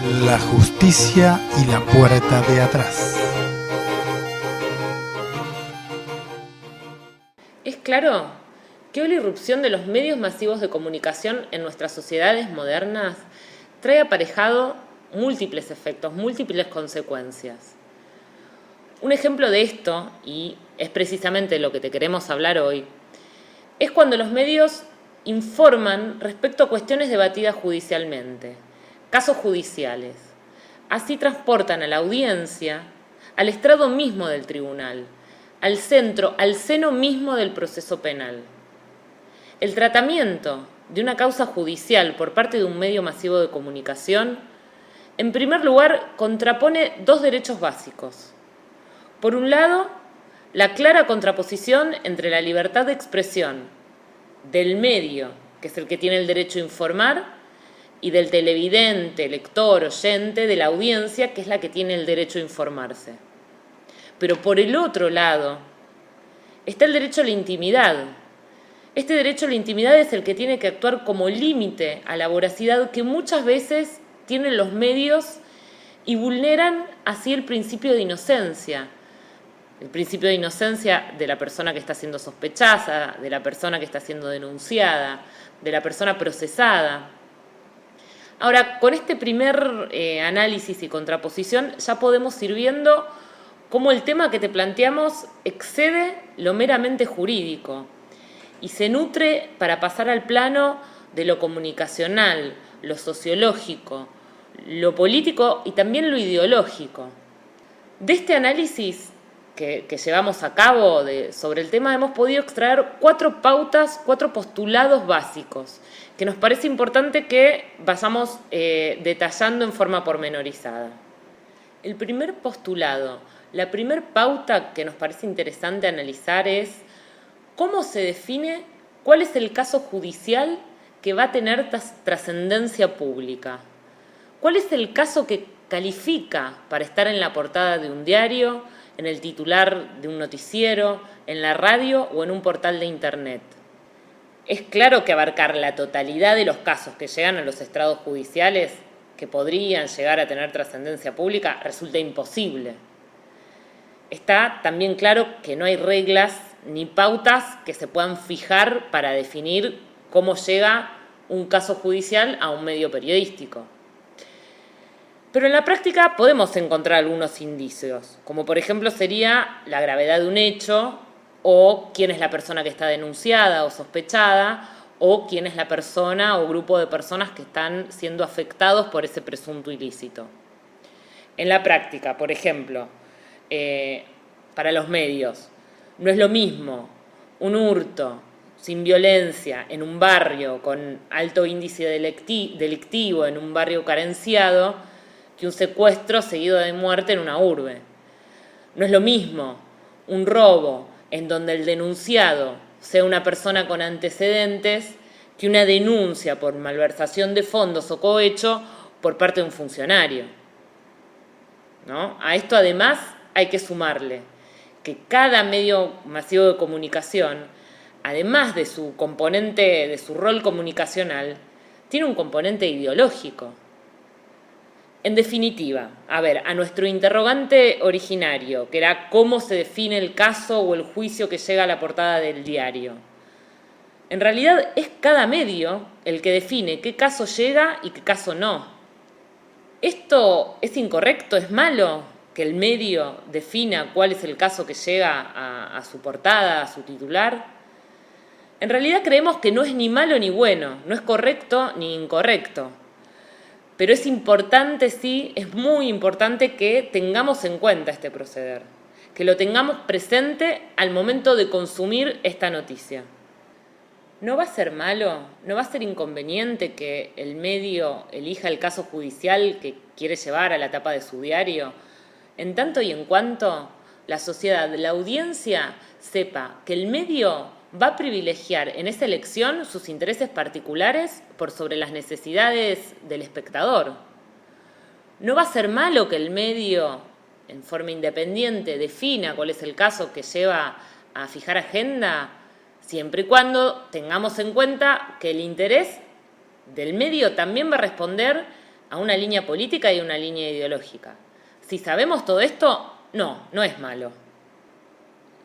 La justicia y la puerta de atrás. Es claro que hoy la irrupción de los medios masivos de comunicación en nuestras sociedades modernas trae aparejado múltiples efectos, múltiples consecuencias. Un ejemplo de esto, y es precisamente lo que te queremos hablar hoy, es cuando los medios informan respecto a cuestiones debatidas judicialmente, casos judiciales. Así transportan a la audiencia al estrado mismo del tribunal, al centro, al seno mismo del proceso penal. El tratamiento de una causa judicial por parte de un medio masivo de comunicación, en primer lugar, contrapone dos derechos básicos. Por un lado, la clara contraposición entre la libertad de expresión del medio, que es el que tiene el derecho a informar, y del televidente, lector, oyente, de la audiencia, que es la que tiene el derecho a informarse. Pero por el otro lado está el derecho a la intimidad. Este derecho a la intimidad es el que tiene que actuar como límite a la voracidad que muchas veces tienen los medios y vulneran así el principio de inocencia. El principio de inocencia de la persona que está siendo sospechada, de la persona que está siendo denunciada, de la persona procesada. Ahora, con este primer análisis y contraposición ya podemos ir viendo cómo el tema que te planteamos excede lo meramente jurídico y se nutre para pasar al plano de lo comunicacional, lo sociológico, lo político y también lo ideológico. De este análisis que llevamos a cabo sobre el tema hemos podido extraer 4 pautas, 4 postulados básicos que nos parece importante que vayamos detallando en forma pormenorizada. El primer postulado, la primer pauta que nos parece interesante analizar es cómo se define cuál es el caso judicial que va a tener trascendencia pública. ¿Cuál es el caso que califica para estar en la portada de un diario, en el titular de un noticiero, en la radio o en un portal de internet? Es claro que abarcar la totalidad de los casos que llegan a los estrados judiciales, que podrían llegar a tener trascendencia pública, resulta imposible. Está también claro que no hay reglas ni pautas que se puedan fijar para definir cómo llega un caso judicial a un medio periodístico. Pero en la práctica podemos encontrar algunos indicios, como por ejemplo sería la gravedad de un hecho, o quién es la persona que está denunciada o sospechada, o quién es la persona o grupo de personas que están siendo afectados por ese presunto ilícito. En la práctica, por ejemplo, para los medios, no es lo mismo un hurto sin violencia en un barrio con alto índice delictivo, en un barrio carenciado, que un secuestro seguido de muerte en una urbe. No es lo mismo un robo en donde el denunciado sea una persona con antecedentes que una denuncia por malversación de fondos o cohecho por parte de un funcionario, ¿no? A esto además hay que sumarle que cada medio masivo de comunicación, además de su componente, de su rol comunicacional, tiene un componente ideológico. En definitiva, a nuestro interrogante originario, que era cómo se define el caso o el juicio que llega a la portada del diario. En realidad es cada medio el que define qué caso llega y qué caso no. ¿Esto es incorrecto? ¿Es malo que el medio defina cuál es el caso que llega a su portada, a su titular? En realidad creemos que no es ni malo ni bueno, no es correcto ni incorrecto. Pero es importante, sí, es muy importante que tengamos en cuenta este proceder, que lo tengamos presente al momento de consumir esta noticia. ¿No va a ser malo, no va a ser inconveniente que el medio elija el caso judicial que quiere llevar a la tapa de su diario, en tanto y en cuanto la sociedad, la audiencia, sepa que el medio va a privilegiar en esa elección sus intereses particulares por sobre las necesidades del espectador? ¿No va a ser malo que el medio, en forma independiente, defina cuál es el caso que lleva a fijar agenda, siempre y cuando tengamos en cuenta que el interés del medio también va a responder a una línea política y a una línea ideológica. Si sabemos todo esto, no es malo.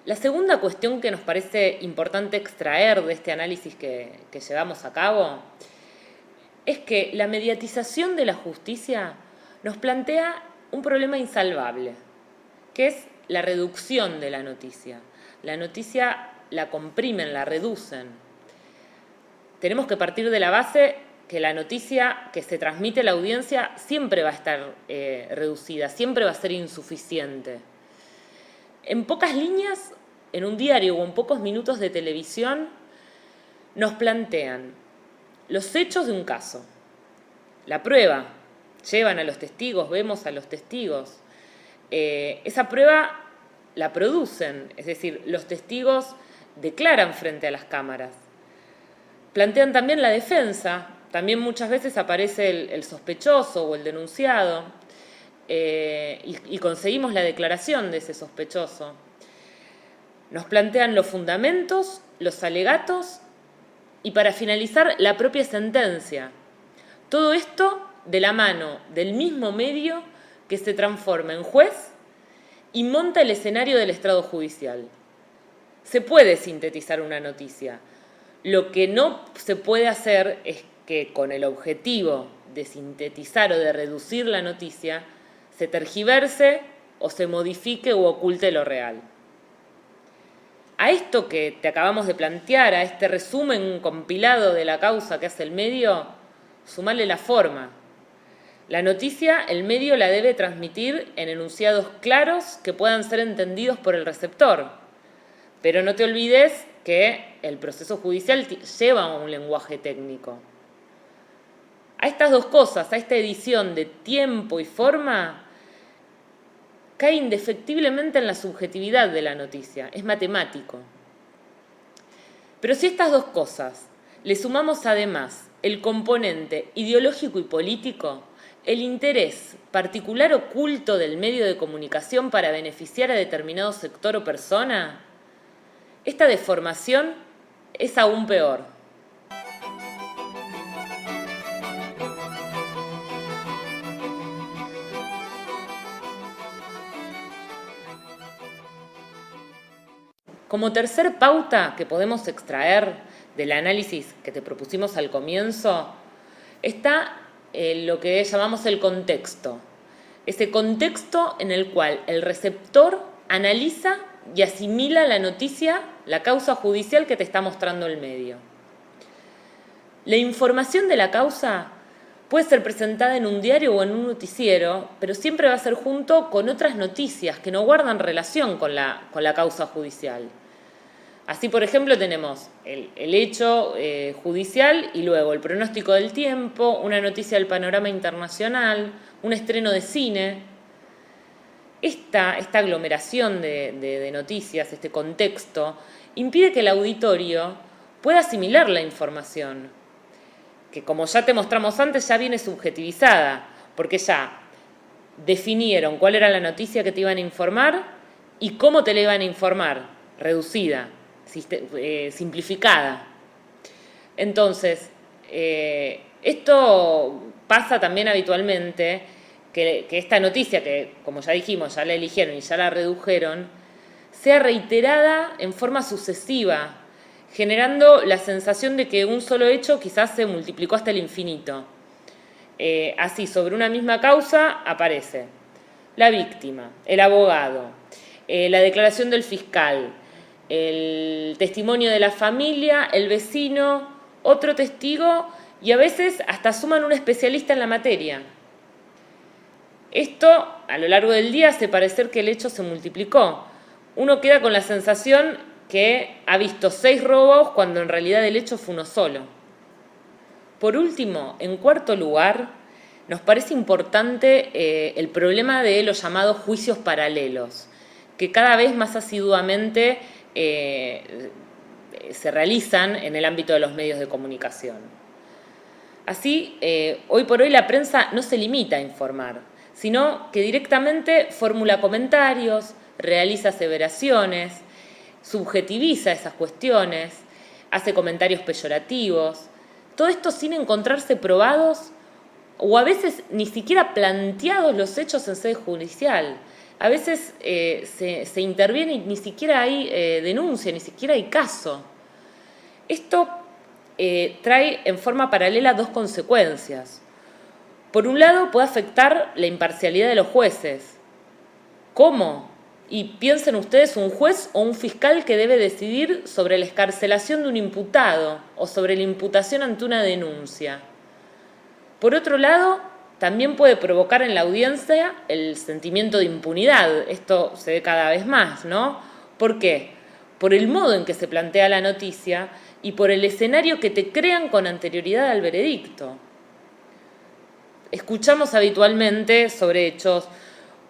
La segunda cuestión que nos parece importante extraer de este análisis que llevamos a cabo es que la mediatización de la justicia nos plantea un problema insalvable, que es la reducción de la noticia. La noticia la comprimen, la reducen. Tenemos que partir de la base que la noticia que se transmite a la audiencia siempre va a estar reducida, siempre va a ser insuficiente. En pocas líneas, en un diario o en pocos minutos de televisión, nos plantean los hechos de un caso, la prueba, llevan a los testigos, vemos a los testigos. Esa prueba la producen, es decir, los testigos declaran frente a las cámaras. Plantean también la defensa, también muchas veces aparece el sospechoso o el denunciado y conseguimos la declaración de ese sospechoso. Nos plantean los fundamentos, los alegatos y para finalizar la propia sentencia. Todo esto de la mano del mismo medio que se transforma en juez y monta el escenario del estrado judicial. Se puede sintetizar una noticia. Lo que no se puede hacer es que con el objetivo de sintetizar o de reducir la noticia se tergiverse o se modifique u oculte lo real. A esto que te acabamos de plantear, a este resumen compilado de la causa que hace el medio, sumale la forma. La noticia, el medio la debe transmitir en enunciados claros que puedan ser entendidos por el receptor. Pero no te olvides que el proceso judicial lleva un lenguaje técnico. A estas dos cosas, a esta edición de tiempo y forma, cae indefectiblemente en la subjetividad de la noticia, es matemático. Pero si a estas dos cosas le sumamos además el componente ideológico y político, el interés particular oculto del medio de comunicación para beneficiar a determinado sector o persona, esta deformación es aún peor. Como tercer pauta que podemos extraer del análisis que te propusimos al comienzo, está lo que llamamos el contexto. Ese contexto en el cual el receptor analiza y asimila la noticia, la causa judicial que te está mostrando el medio. La información de la causa puede ser presentada en un diario o en un noticiero, pero siempre va a ser junto con otras noticias que no guardan relación con la causa judicial. Así, por ejemplo, tenemos el hecho judicial y luego el pronóstico del tiempo, una noticia del panorama internacional, un estreno de cine. Esta aglomeración de noticias, este contexto, impide que el auditorio pueda asimilar la información, que como ya te mostramos antes ya viene subjetivizada, porque ya definieron cuál era la noticia que te iban a informar y cómo te la iban a informar, reducida, simplificada. Entonces, esto pasa también habitualmente, que esta noticia, que como ya dijimos, ya la eligieron y ya la redujeron, sea reiterada en forma sucesiva, generando la sensación de que un solo hecho quizás se multiplicó hasta el infinito. Así, sobre una misma causa aparece la víctima, el abogado, la declaración del fiscal, el testimonio de la familia, el vecino, otro testigo y a veces hasta suman un especialista en la materia. Esto, a lo largo del día, hace parecer que el hecho se multiplicó. Uno queda con la sensación que ha visto 6 robos cuando en realidad el hecho fue uno solo. Por último, en cuarto lugar, nos parece importante el problema de los llamados juicios paralelos, que cada vez más asiduamente se realizan en el ámbito de los medios de comunicación. Así, hoy por hoy la prensa no se limita a informar, sino que directamente formula comentarios, realiza aseveraciones, subjetiviza esas cuestiones, hace comentarios peyorativos, todo esto sin encontrarse probados o a veces ni siquiera planteados los hechos en sede judicial. A veces se interviene y ni siquiera hay denuncia, ni siquiera hay caso. Esto trae en forma paralela dos consecuencias. Por un lado, puede afectar la imparcialidad de los jueces. ¿Cómo? Y piensen ustedes un juez o un fiscal que debe decidir sobre la excarcelación de un imputado o sobre la imputación ante una denuncia. Por otro lado, también puede provocar en la audiencia el sentimiento de impunidad. Esto se ve cada vez más, ¿no? ¿Por qué? Por el modo en que se plantea la noticia y por el escenario que te crean con anterioridad al veredicto. Escuchamos habitualmente sobre hechos.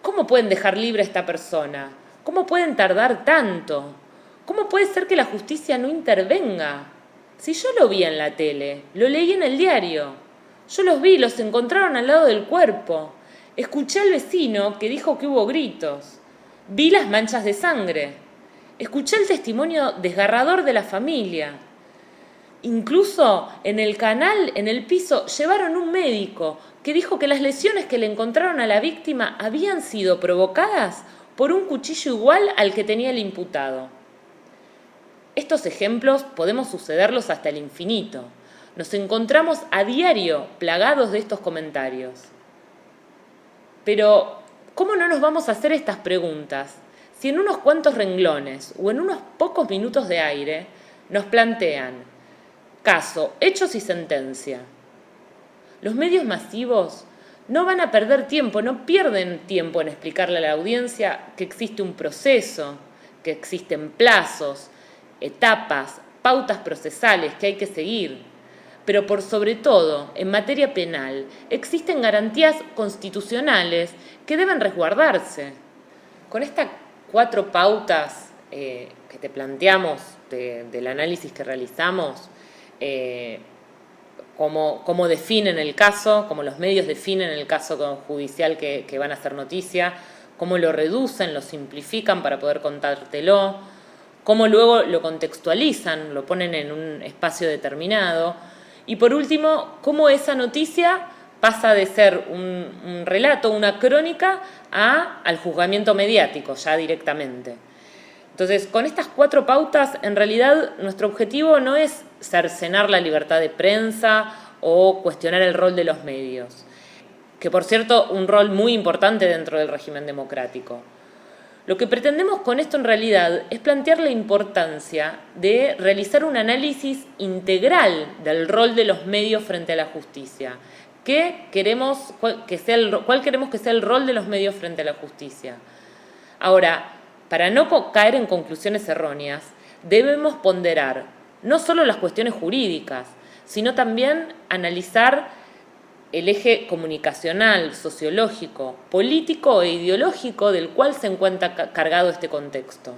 ¿Cómo pueden dejar libre a esta persona? ¿Cómo pueden tardar tanto? ¿Cómo puede ser que la justicia no intervenga? Si yo lo vi en la tele, lo leí en el diario. Yo los vi, los encontraron al lado del cuerpo. Escuché al vecino que dijo que hubo gritos. Vi las manchas de sangre. Escuché el testimonio desgarrador de la familia. Incluso en el canal, en el piso, llevaron un médico que dijo que las lesiones que le encontraron a la víctima habían sido provocadas por un cuchillo igual al que tenía el imputado. Estos ejemplos podemos sucederlos hasta el infinito. Nos encontramos a diario plagados de estos comentarios. Pero, ¿cómo no nos vamos a hacer estas preguntas si en unos cuantos renglones o en unos pocos minutos de aire nos plantean caso, hechos y sentencia? Los medios masivos no van a perder tiempo, no pierden tiempo en explicarle a la audiencia que existe un proceso, que existen plazos, etapas, pautas procesales que hay que seguir. Pero por sobre todo, en materia penal, existen garantías constitucionales que deben resguardarse. Con estas 4 pautas que te planteamos del análisis que realizamos, cómo definen el caso, cómo los medios definen el caso judicial que van a hacer noticia, cómo lo reducen, lo simplifican para poder contártelo, cómo luego lo contextualizan, lo ponen en un espacio determinado. Y por último, cómo esa noticia pasa de ser un relato, una crónica, al juzgamiento mediático ya directamente. Entonces, con estas 4 pautas, en realidad nuestro objetivo no es cercenar la libertad de prensa o cuestionar el rol de los medios, que por cierto, un rol muy importante dentro del régimen democrático. Lo que pretendemos con esto en realidad es plantear la importancia de realizar un análisis integral del rol de los medios frente a la justicia. ¿Cuál queremos que sea el rol de los medios frente a la justicia? Ahora, para no caer en conclusiones erróneas, debemos ponderar no solo las cuestiones jurídicas, sino también analizar el eje comunicacional, sociológico, político e ideológico del cual se encuentra cargado este contexto.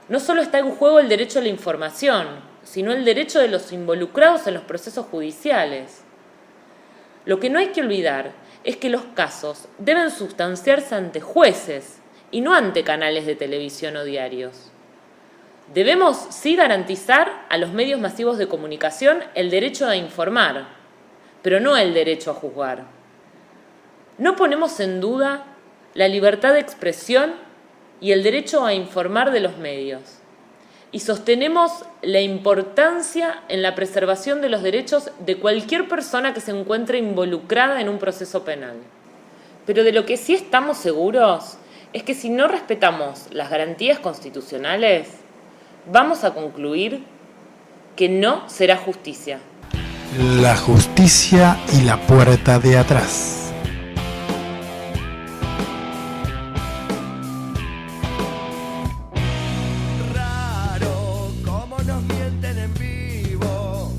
No solo está en juego el derecho a la información, sino el derecho de los involucrados en los procesos judiciales. Lo que no hay que olvidar es que los casos deben sustanciarse ante jueces y no ante canales de televisión o diarios. Debemos sí garantizar a los medios masivos de comunicación el derecho a informar, pero no el derecho a juzgar. No ponemos en duda la libertad de expresión y el derecho a informar de los medios. Y sostenemos la importancia en la preservación de los derechos de cualquier persona que se encuentre involucrada en un proceso penal. Pero de lo que sí estamos seguros es que si no respetamos las garantías constitucionales, vamos a concluir que no será justicia. La justicia y la puerta de atrás. Raro cómo nos mienten en vivo,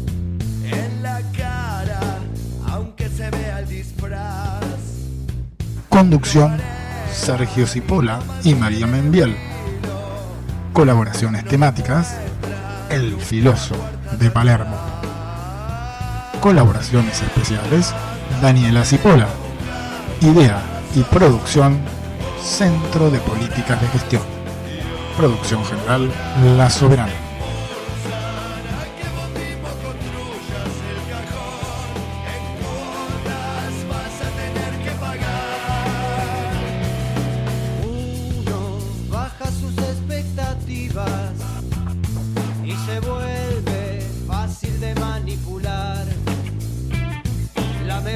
en la cara, aunque se vea el disfraz. Conducción: Sergio Cipolla y María Mendiel. Colaboraciones temáticas: El Filoso de Palermo. Colaboraciones especiales: Daniela Cipolla. Idea y producción: Centro de Políticas de Gestión. Producción general: La Soberana. Que vos mismo construyas el cajón en cuotas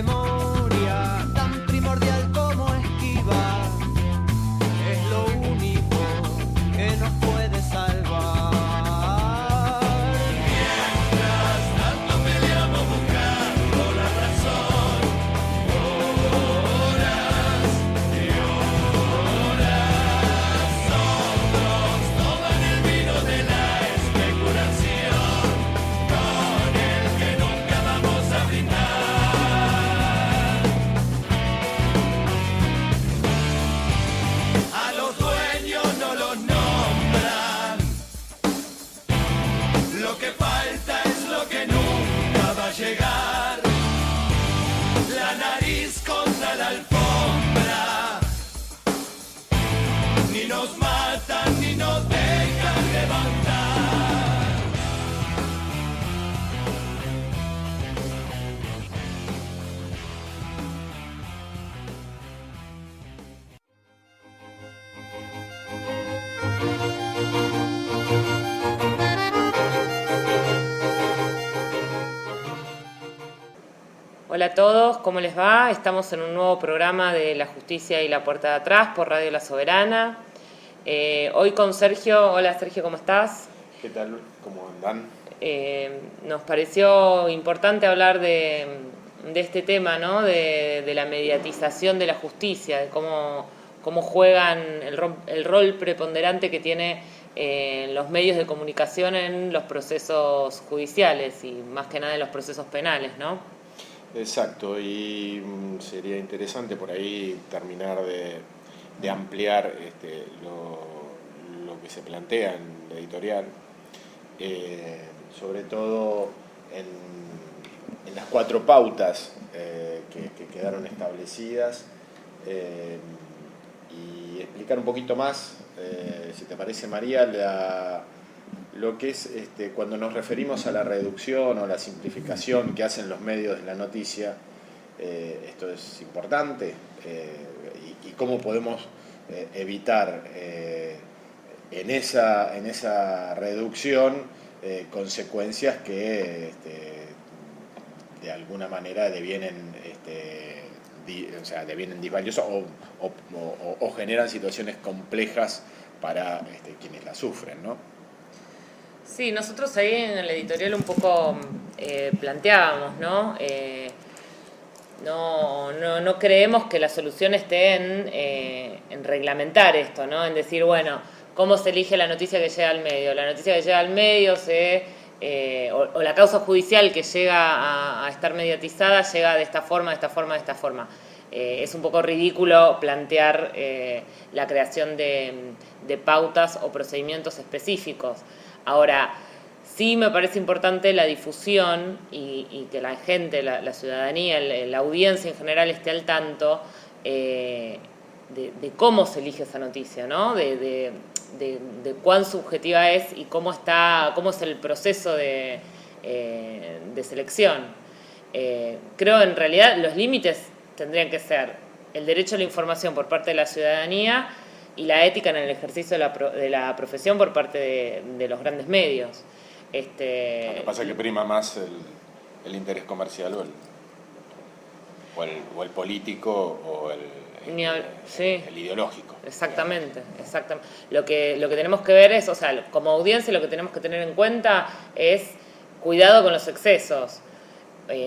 memoria, tan primordial como esquiva, es lo único que nos puede salvar. Nos matan ni nos dejan levantar. Hola a todos, ¿cómo les va? Estamos en un nuevo programa de La Justicia y la Puerta de Atrás por Radio La Soberana. Hoy con Sergio. Hola Sergio, ¿cómo estás? ¿Qué tal? ¿Cómo andan? Nos pareció importante hablar de este tema, ¿no? De la mediatización de la justicia, de cómo juegan el rol preponderante que tiene los medios de comunicación en los procesos judiciales y más que nada en los procesos penales, ¿no? Exacto, y sería interesante por ahí terminar de ampliar lo que se plantea en la editorial, sobre todo en las 4 pautas que quedaron establecidas, y explicar un poquito más, si te parece María, lo que es cuando nos referimos a la reducción o la simplificación que hacen los medios de la noticia. Esto es importante, y cómo podemos evitar en esa reducción consecuencias que de alguna manera devienen disvaliosas o generan situaciones complejas para quienes la sufren, ¿no? Sí, nosotros ahí en el editorial un poco planteábamos, ¿no? No creemos que la solución esté en reglamentar esto, ¿no? En decir, bueno, ¿cómo se elige la noticia que llega al medio? La noticia que llega al medio o la causa judicial que llega a estar mediatizada llega de esta forma, de esta forma, de esta forma. Es un poco ridículo plantear la creación de pautas o procedimientos específicos. Ahora, sí me parece importante la difusión y que la gente, la ciudadanía, la audiencia en general esté al tanto de cómo se elige esa noticia, ¿no? De cuán subjetiva es y cómo es el proceso de selección. Creo en realidad los límites tendrían que ser el derecho a la información por parte de la ciudadanía y la ética en el ejercicio de la profesión por parte de los grandes medios. Lo que pasa es que prima más el interés comercial o el político o el ideológico. Exactamente. Lo que tenemos que ver es, o sea, como audiencia lo que tenemos que tener en cuenta es cuidado con los excesos.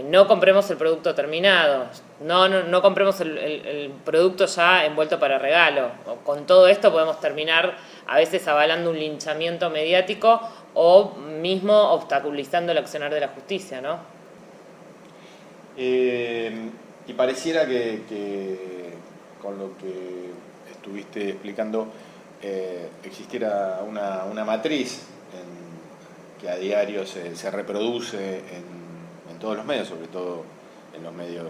No compremos el producto terminado, no compremos el producto ya envuelto para regalo. Con todo esto podemos terminar a veces avalando un linchamiento mediático o mismo obstaculizando el accionar de la justicia, ¿no? Y pareciera que con lo que estuviste explicando existiera una matriz que a diario se reproduce en todos los medios, sobre todo en los medios o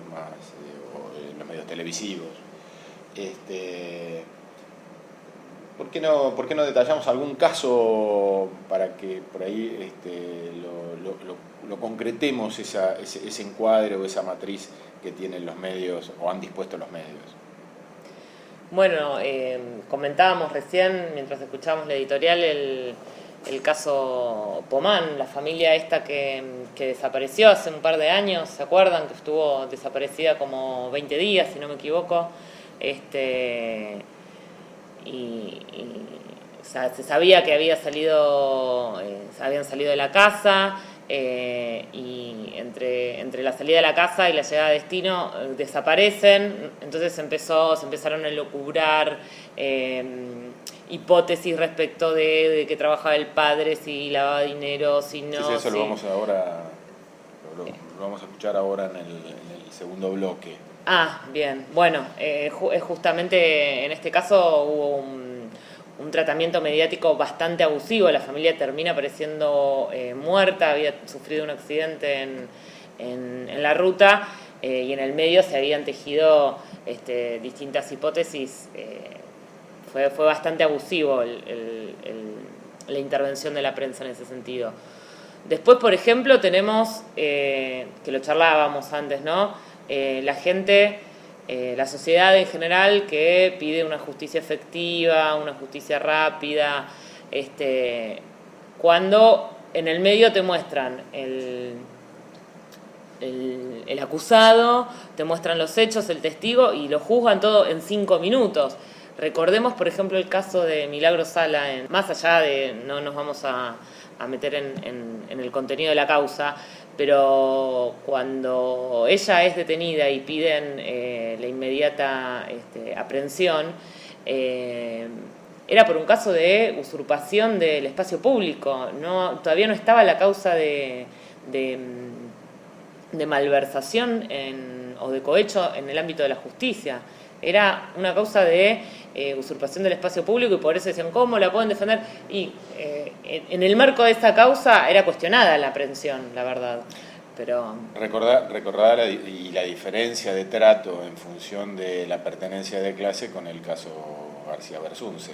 en los medios televisivos. ¿Por qué no detallamos algún caso para que por ahí lo concretemos, ese encuadre o esa matriz que tienen los medios o han dispuesto los medios? Bueno, comentábamos recién, mientras escuchábamos la editorial, el caso Pomán, la familia esta que desapareció hace un par de años, ¿se acuerdan? Que estuvo desaparecida como 20 días, si no me equivoco. O sea, se sabía que habían salido de la casa, y entre la salida de la casa y la llegada a destino desaparecen. Entonces se empezaron a elucubrar hipótesis respecto de que trabajaba el padre, si lavaba dinero, si no. Sí, eso lo vamos a escuchar ahora en el segundo bloque. Bien. Bueno, justamente en este caso hubo un tratamiento mediático bastante abusivo. La familia termina apareciendo muerta, había sufrido un accidente en la ruta, y en el medio se habían tejido distintas hipótesis. Fue bastante abusivo la intervención de la prensa en ese sentido. Después, por ejemplo, tenemos, que lo charlábamos antes, ¿no? La gente, la sociedad en general, que pide una justicia efectiva, una justicia rápida, cuando en el medio te muestran el acusado, te muestran los hechos, el testigo, y lo juzgan todo en 5 minutos. Recordemos, por ejemplo, el caso de Milagro Sala, más allá de, no nos vamos a meter en el contenido de la causa, pero cuando ella es detenida y piden la inmediata aprehensión, era por un caso de usurpación del espacio público. Todavía no estaba la causa de malversación o de cohecho en el ámbito de la justicia. Era una causa de usurpación del espacio público, y por eso decían, ¿cómo la pueden defender? Y en el marco de esa causa era cuestionada la aprehensión, la verdad. Pero Recordar la diferencia de trato en función de la pertenencia de clase con el caso García Bersunce,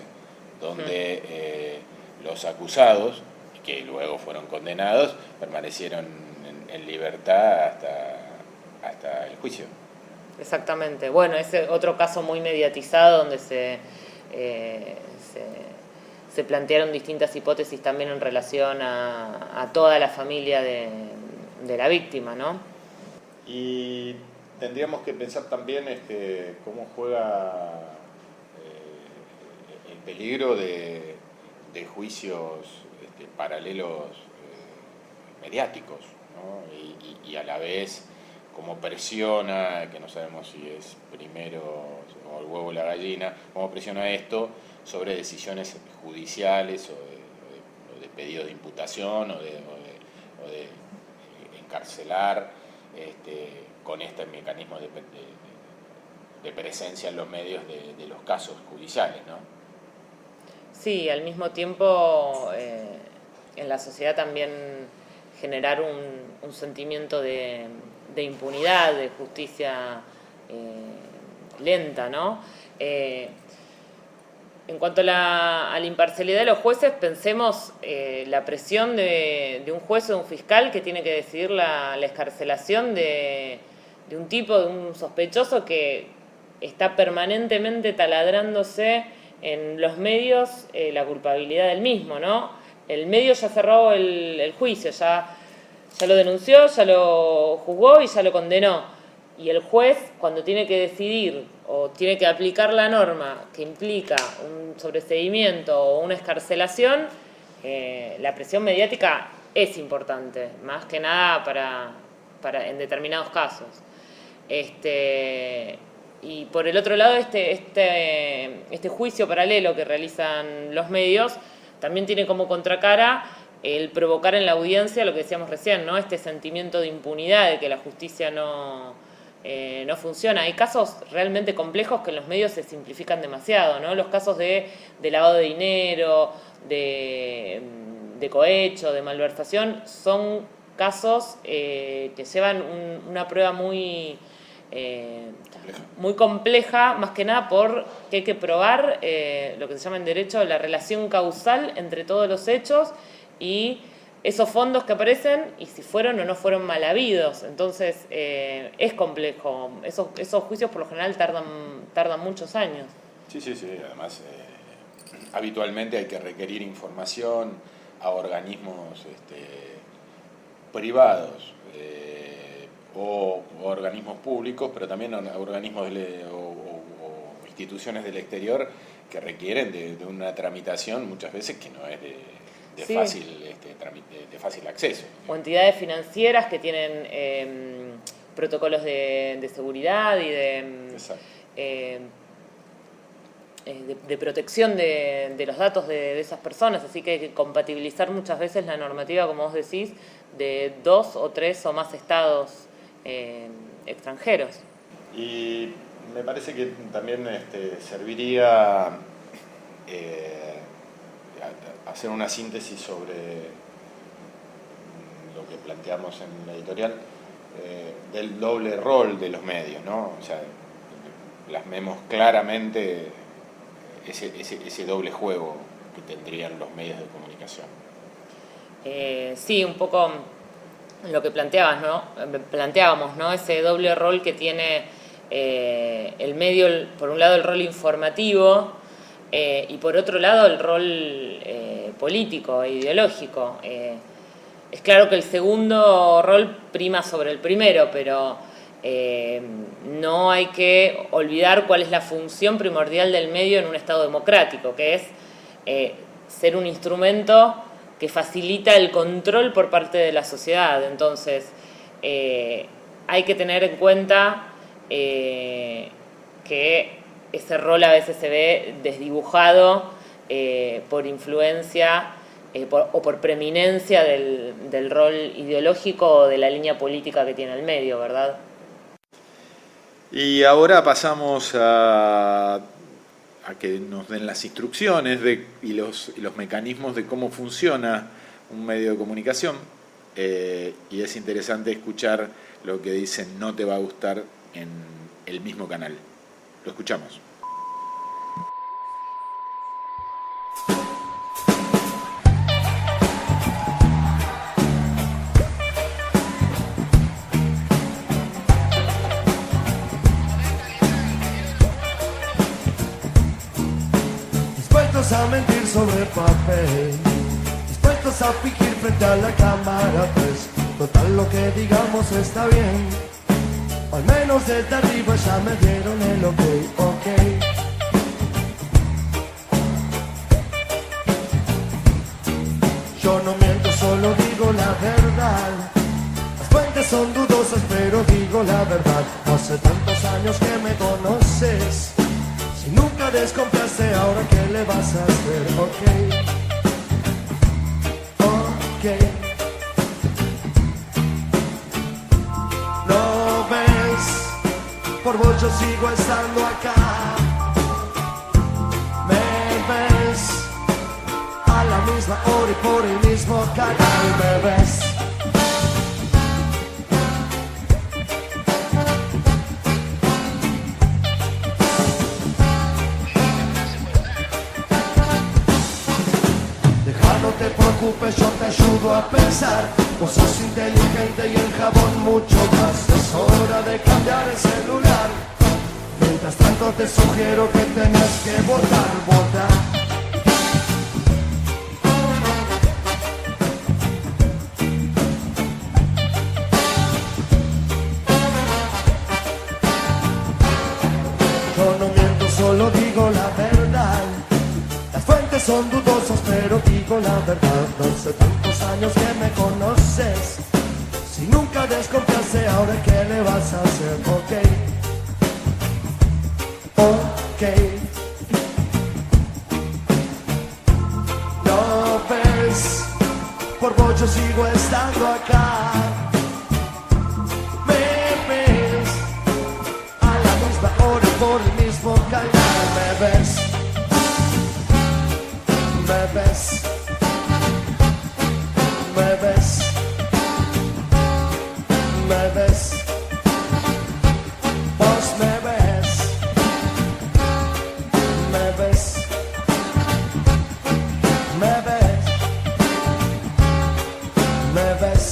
donde los acusados, que luego fueron condenados, permanecieron en libertad hasta el juicio. exactamente. Bueno, ese otro caso muy mediatizado donde se plantearon distintas hipótesis también en relación a toda la familia de la víctima, ¿no? Y tendríamos que pensar también cómo juega el peligro de juicios paralelos mediáticos, ¿no? Y a la vez cómo presiona, que no sabemos si es primero o el huevo o la gallina, cómo presiona esto sobre decisiones judiciales o de pedidos de imputación o de encarcelar con este mecanismo de presencia en los medios de los casos judiciales, ¿no? Sí, al mismo tiempo en la sociedad también generar un sentimiento de impunidad, de justicia lenta, ¿no? En cuanto a la imparcialidad de los jueces, pensemos la presión de un juez o de un fiscal que tiene que decidir la excarcelación de un tipo, de un sospechoso que está permanentemente taladrándose en los medios la culpabilidad del mismo, ¿no? El medio ya cerró el juicio, ya lo denunció, ya lo juzgó y ya lo condenó. Y el juez, cuando tiene que decidir o tiene que aplicar la norma que implica un sobreseimiento o una excarcelación, la presión mediática es importante, más que nada para en determinados casos. Y por el otro lado, este juicio paralelo que realizan los medios también tiene como contracara el provocar en la audiencia lo que decíamos recién, ¿no? Este sentimiento de impunidad, de que la justicia no funciona. Hay casos realmente complejos que en los medios se simplifican demasiado, ¿no? Los casos de lavado de dinero, de cohecho, de malversación, son casos que llevan una prueba muy compleja, más que nada porque hay que probar lo que se llama en derecho la relación causal entre todos los hechos y esos fondos que aparecen y si fueron o no fueron mal habidos. Entonces es complejo. Esos juicios por lo general tardan muchos años. Sí. Además, habitualmente hay que requerir información a organismos privados o organismos públicos, pero también a organismos o instituciones del exterior que requieren de una tramitación muchas veces que no es Sí. de fácil acceso. O entidades financieras que tienen protocolos de seguridad y Exacto. de protección de los datos de esas personas, así que hay que compatibilizar muchas veces la normativa, como vos decís, de 2 o 3 o más estados extranjeros. Y me parece que también serviría hacer una síntesis sobre lo que planteamos en la editorial, del doble rol de los medios, ¿no? O sea, plasmemos claramente ese doble juego que tendrían los medios de comunicación. Sí, un poco lo que planteábamos, ¿no? Ese doble rol que tiene el medio, por un lado el rol informativo y por otro lado el rol político e ideológico. Es claro que el segundo rol prima sobre el primero, pero no hay que olvidar cuál es la función primordial del medio en un Estado democrático, que es ser un instrumento que facilita el control por parte de la sociedad. Entonces, hay que tener en cuenta que ese rol a veces se ve desdibujado por influencia o por preeminencia del rol ideológico o de la línea política que tiene el medio, ¿verdad? Y ahora pasamos a que nos den las instrucciones y los mecanismos de cómo funciona un medio de comunicación. Y es interesante escuchar lo que dicen "no te va a gustar" en el mismo canal. Lo escuchamos. Dispuestos a mentir sobre papel, dispuestos a fingir frente a la cámara, pues total lo que digamos está bien. O al menos desde arriba ya me dieron el ok. Yo no miento, solo digo la verdad. Las fuentes son dudosas, pero digo la verdad. Hace tantos años que me conoces, si nunca desconfiaste, ahora ¿qué le vas a hacer? Ok. ¿No ves? Por vos yo sigo estando acá. Me ves a la misma hora y por el mismo canal. Me ves. No te preocupes, yo te ayudo a pensar. Vos sos inteligente y el jabón mucho más. Es hora de cambiar el celular. Mientras tanto te sugiero que tenés que votar. Yo no miento, solo digo la verdad. Las fuentes son dudosas, pero digo la verdad. Hace tantos años que me conoces, si nunca desconfiaste, ahora ¿qué le vas a hacer? Ok. No ves, por vos yo sigo estando acá. Me ves a la misma hora y por el mismo canal. Me ves. Me ves, me ves, me ves, vos me ves, me ves, me ves, me ves,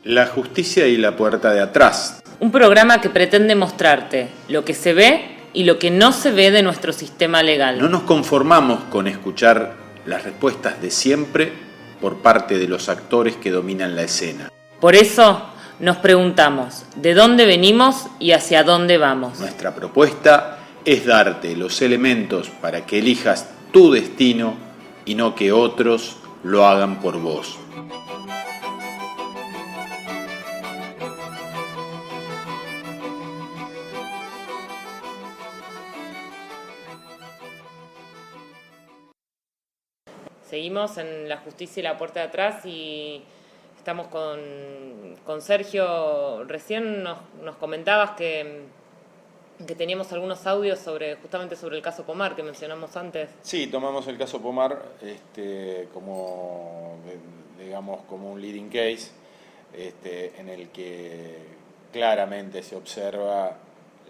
La justicia y la puerta de atrás. Un programa que pretende mostrarte lo que se ve y lo que no se ve de nuestro sistema legal. No nos conformamos con escuchar las respuestas de siempre por parte de los actores que dominan la escena. Por eso nos preguntamos, ¿de dónde venimos y hacia dónde vamos? Nuestra propuesta es darte los elementos para que elijas tu destino y no que otros lo hagan por vos. Seguimos en La Justicia y la Puerta de Atrás y estamos con Sergio. Recién nos comentabas que teníamos algunos audios justamente sobre el caso Pomar que mencionamos antes. Sí, tomamos el caso Pomar como un leading case en el que claramente se observa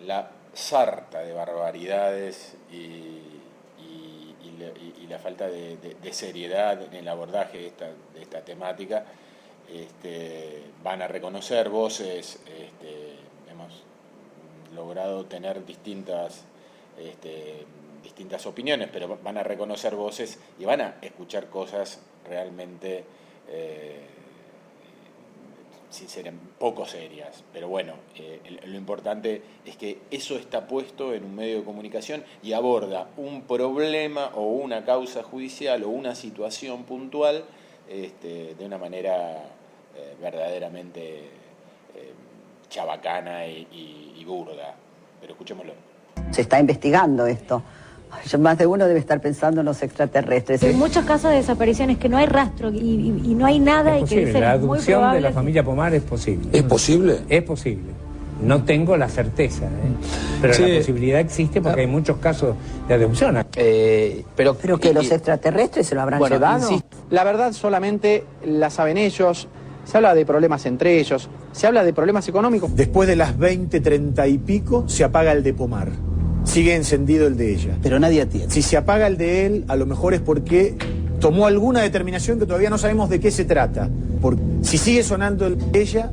la sarta de barbaridades y la falta de seriedad en el abordaje de esta temática. Van a reconocer voces, hemos logrado tener distintas opiniones, pero van a reconocer voces y van a escuchar cosas realmente poco serias, pero bueno, lo importante es que eso está puesto en un medio de comunicación y aborda un problema o una causa judicial o una situación puntual de una manera verdaderamente chabacana y burda, pero escuchémoslo. Se está investigando esto. Más de uno debe estar pensando en los extraterrestres. En muchos casos de desapariciones que no hay rastro y no hay nada y que dicen la es muy adopción probable. de la familia Pomar es posible. ¿Es posible? Es posible. No tengo la certeza, pero Sí. la posibilidad existe porque hay muchos casos de adopción. Pero que los extraterrestres se lo habrán llevado. Insisto, la verdad solamente la saben ellos. Se habla de problemas entre ellos, se habla de problemas económicos. Después de las 20:30 y pico se apaga el de Pomar. Sigue encendido el de ella. Pero nadie atiende. Si se apaga el de él, a lo mejor es porque tomó alguna determinación que todavía no sabemos de qué se trata. Si sigue sonando el de ella,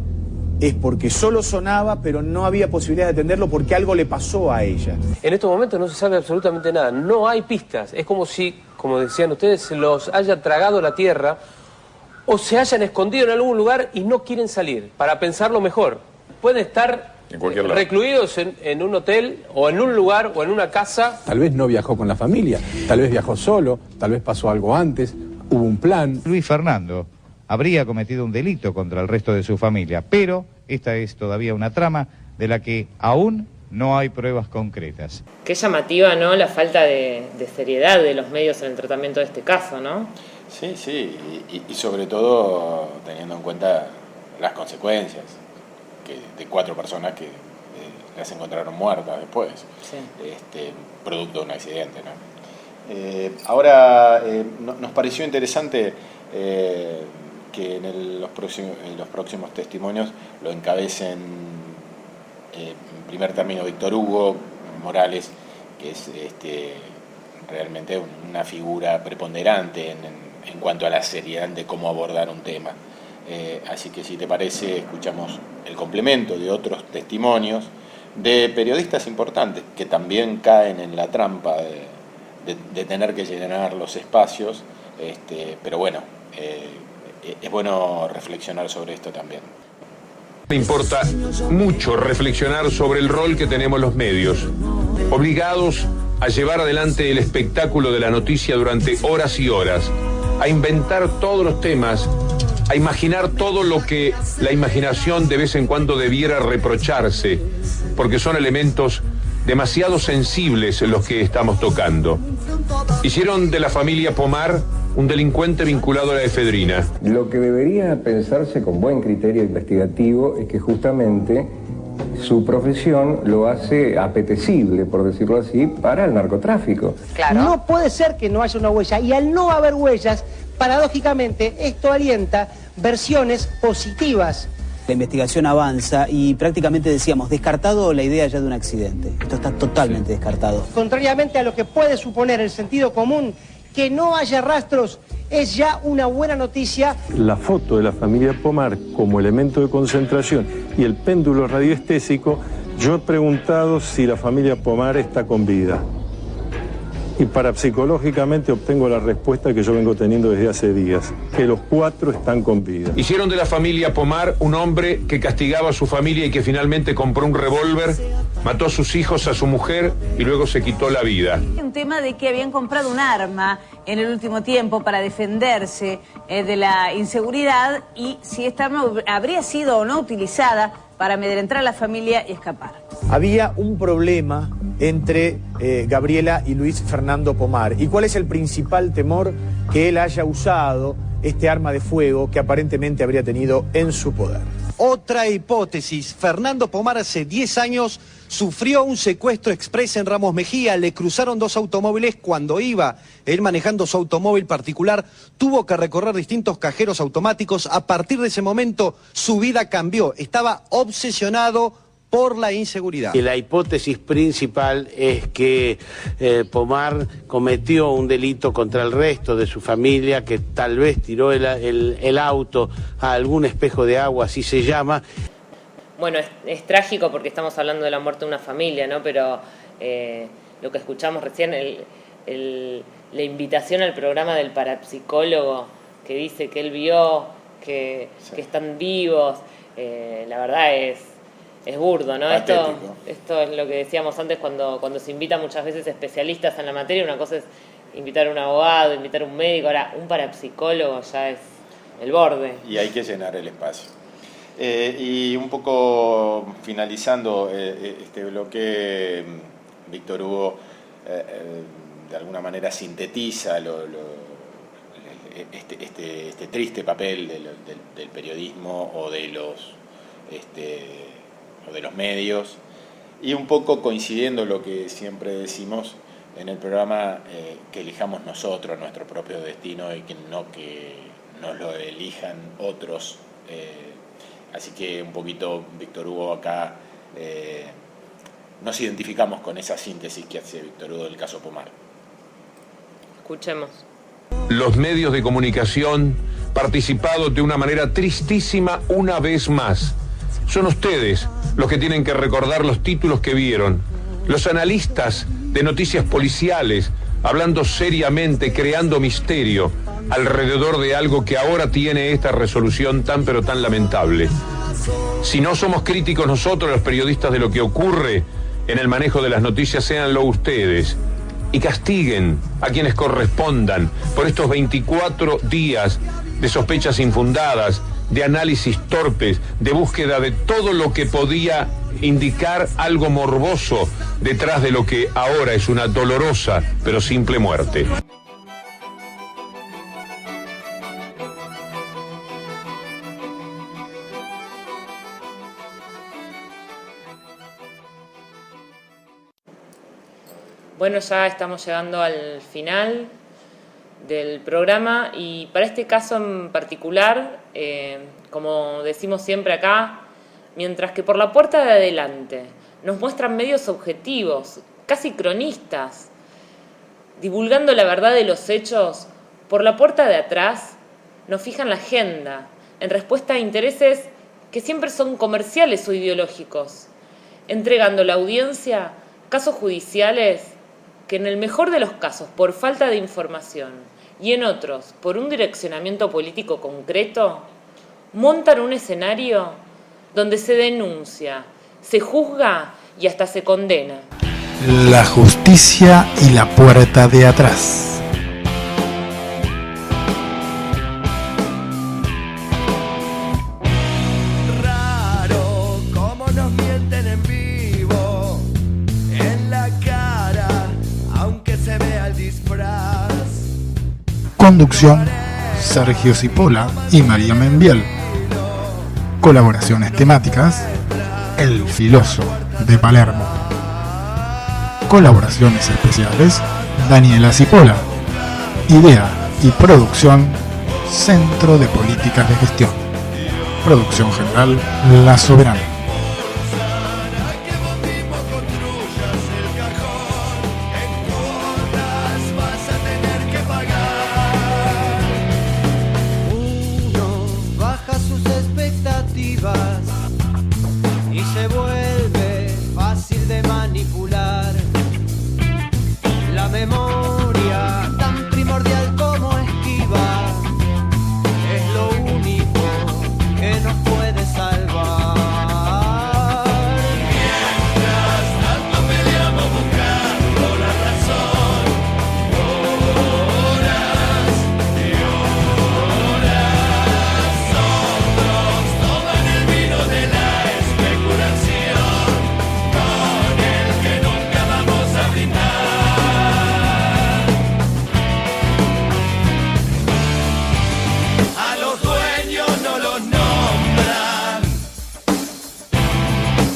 es porque solo sonaba, pero no había posibilidad de atenderlo porque algo le pasó a ella. En estos momentos no se sabe absolutamente nada, no hay pistas. Es como si, como decían ustedes, se los haya tragado la tierra o se hayan escondido en algún lugar y no quieren salir, para pensarlo mejor. Pueden estar recluidos en un hotel o en un lugar o en una casa. Tal vez no viajó con la familia, tal vez viajó solo, tal vez pasó algo antes, hubo un plan. Luis Fernando habría cometido un delito contra el resto de su familia, pero esta es todavía una trama de la que aún no hay pruebas concretas. Qué llamativa, ¿no?, la falta de seriedad de los medios en el tratamiento de este caso, ¿no? Sí, y sobre todo teniendo en cuenta las consecuencias de 4 personas que las encontraron muertas después, sí. Producto de un accidente, ¿no? Ahora, nos pareció interesante que en los próximos testimonios lo encabecen en primer término Víctor Hugo Morales, que es realmente una figura preponderante en cuanto a la seriedad de cómo abordar un tema. Así que si te parece, escuchamos el complemento de otros testimonios de periodistas importantes que también caen en la trampa de tener que llenar los espacios, pero bueno, es bueno reflexionar sobre esto también. Me importa mucho reflexionar sobre el rol que tenemos los medios, obligados a llevar adelante el espectáculo de la noticia durante horas y horas, a inventar todos los temas, a imaginar todo lo que la imaginación de vez en cuando debiera reprocharse, porque son elementos demasiado sensibles los que estamos tocando. Hicieron de la familia Pomar un delincuente vinculado a la efedrina. Lo que debería pensarse con buen criterio investigativo es que justamente su profesión lo hace apetecible, por decirlo así, para el narcotráfico. Claro. No puede ser que no haya una huella, y al no haber huellas, paradójicamente, esto alienta versiones positivas. La investigación avanza y prácticamente decíamos, descartado la idea ya de un accidente. Esto está totalmente descartado. Contrariamente a lo que puede suponer el sentido común, que no haya rastros es ya una buena noticia. La foto de la familia Pomar como elemento de concentración y el péndulo radioestésico, yo he preguntado si la familia Pomar está con vida. Y parapsicológicamente obtengo la respuesta que yo vengo teniendo desde hace días, que los 4 están con vida. Hicieron de la familia Pomar un hombre que castigaba a su familia y que finalmente compró un revólver, mató a sus hijos, a su mujer y luego se quitó la vida. Un tema de que habían comprado un arma en el último tiempo para defenderse de la inseguridad y si esta arma habría sido o no utilizada para amedrentar a la familia y escapar. Había un problema entre Gabriela y Luis Fernando Pomar. ¿Y cuál es el principal temor? Que él haya usado este arma de fuego que aparentemente habría tenido en su poder. Otra hipótesis. Fernando Pomar hace 10 años sufrió un secuestro express en Ramos Mejía. Le cruzaron 2 automóviles cuando iba él manejando su automóvil particular. Tuvo que recorrer distintos cajeros automáticos. A partir de ese momento su vida cambió. Estaba obsesionado por la inseguridad. Y la hipótesis principal es que Pomar cometió un delito contra el resto de su familia, que tal vez tiró el auto a algún espejo de agua, así se llama. Bueno, es trágico porque estamos hablando de la muerte de una familia, ¿no? Pero lo que escuchamos recién, la invitación al programa del parapsicólogo que dice que él vio que están vivos, la verdad es burdo, ¿no? Esto es lo que decíamos antes cuando se invita muchas veces especialistas en la materia. Una cosa es invitar a un abogado, invitar a un médico, ahora un parapsicólogo ya es el borde. Y hay que llenar el espacio. Y un poco finalizando este bloque, Víctor Hugo de alguna manera sintetiza este triste papel del periodismo o de los medios, y un poco coincidiendo lo que siempre decimos en el programa, que elijamos nosotros nuestro propio destino y que nos lo elijan otros. Así que un poquito, Víctor Hugo, acá nos identificamos con esa síntesis que hace Víctor Hugo del caso Pomar. Escuchemos. Los medios de comunicación participados de una manera tristísima una vez más. Son ustedes los que tienen que recordar los títulos que vieron. Los analistas de noticias policiales hablando seriamente, creando misterio alrededor de algo que ahora tiene esta resolución tan pero tan lamentable. Si no somos críticos nosotros, los periodistas, de lo que ocurre en el manejo de las noticias, séanlo ustedes. Y castiguen a quienes correspondan por estos 24 días de sospechas infundadas, de análisis torpes, de búsqueda de todo lo que podía indicar algo morboso detrás de lo que ahora es una dolorosa pero simple muerte. Bueno, ya estamos llegando al final del programa y para este caso en particular, como decimos siempre acá, mientras que por la puerta de adelante nos muestran medios objetivos, casi cronistas, divulgando la verdad de los hechos, por la puerta de atrás nos fijan la agenda en respuesta a intereses que siempre son comerciales o ideológicos, entregando a la audiencia casos judiciales que en el mejor de los casos por falta de información y en otros por un direccionamiento político concreto, montan un escenario donde se denuncia, se juzga y hasta se condena. La justicia y la puerta de atrás. Raro cómo nos mienten en vivo, en la cara, aunque se vea el disfraz. Conducción: Sergio Cipolla y María Membiel. Colaboraciones temáticas: El Filoso de Palermo. Colaboraciones especiales: Daniela Cipolla. Idea y producción: Centro de Políticas de Gestión. Producción general: La Soberana. Vas a tener que pagar. cautivas y se vuelve fácil de manipular. La memoria tan primordial como esquiva es lo único que nos puede salvar. Mientras tanto peleamos buscando la razón, horas y horas, otros toman el vino de la especulación, con el que nunca vamos a brindar. A los dueños no los nombran,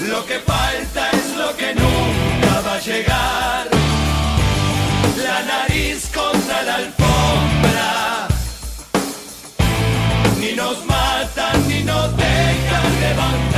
lo que falta es lo que nunca va a llegar. La nariz contra la alfombra, ni nos matan ni nos dejan levantar.